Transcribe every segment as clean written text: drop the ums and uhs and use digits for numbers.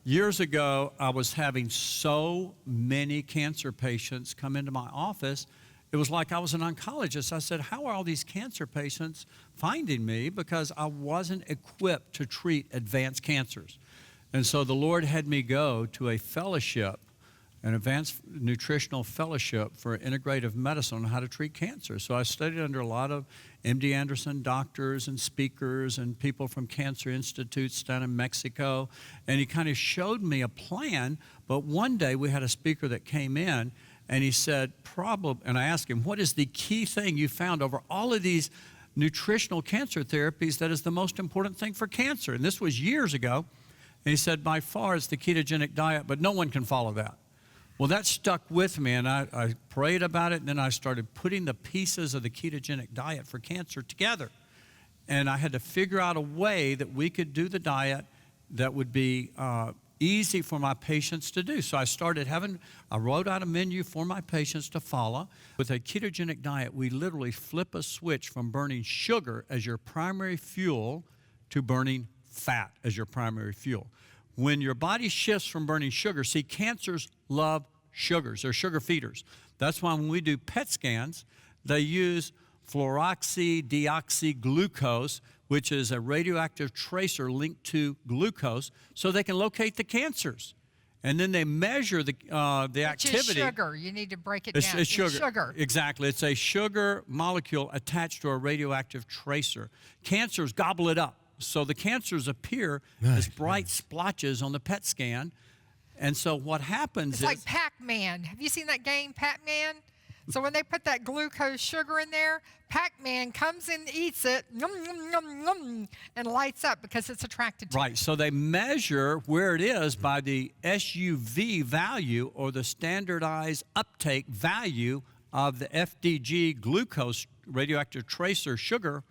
Years ago, I was having so many cancer patients come into my office. It was like I was an oncologist. I said, how are all these cancer patients finding me? Because I wasn't equipped to treat advanced cancers. And so the Lord had me go to a fellowship, an advanced nutritional fellowship for integrative medicine on how to treat cancer. So I studied under a lot of MD Anderson doctors and speakers and people from cancer institutes down in Mexico. And he kind of showed me a plan. But one day we had a speaker that came in and he said, and I asked him, what is the key thing you found over all of these nutritional cancer therapies that is the most important thing for cancer? And this was years ago. And he said, by far it's the ketogenic diet, but no one can follow that. Well, that stuck with me, and I prayed about it, and then I started putting the pieces of the ketogenic diet for cancer together. And I had to figure out a way that we could do the diet that would be easy for my patients to do. So I wrote out a menu for my patients to follow. With a ketogenic diet, we literally flip a switch from burning sugar as your primary fuel to burning fat as your primary fuel. When your body shifts from burning sugar, see, cancers love sugars. They're sugar feeders. That's why when we do PET scans, they use fluoroxydeoxyglucose, which is a radioactive tracer linked to glucose, so they can locate the cancers. And then they measure the activity. Which is sugar. You need to break it down. It's sugar. Exactly. It's a sugar molecule attached to a radioactive tracer. Cancers gobble it up. So the cancers appear as bright splotches on the PET scan. And so what happens is... It's like Pac-Man. Have you seen that game, Pac-Man? So when they put that glucose sugar in there, Pac-Man comes and eats it, yum, yum, yum, yum, and lights up because it's attracted to it. Right. So they measure where it is by the SUV value, or the standardized uptake value of the FDG glucose radioactive tracer sugar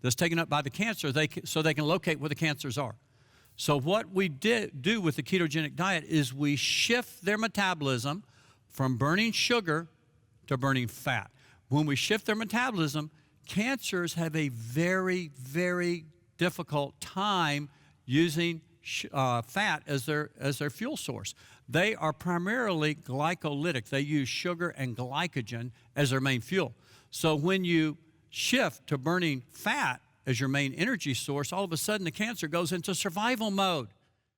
that's taken up by the cancer, so they can locate where the cancers are. So what we do with the ketogenic diet is we shift their metabolism from burning sugar to burning fat. When we shift their metabolism, cancers have a very, very difficult time using fat as their fuel source. They are primarily glycolytic. They use sugar and glycogen as their main fuel. So when you shift to burning fat as your main energy source, all of a sudden the cancer goes into survival mode.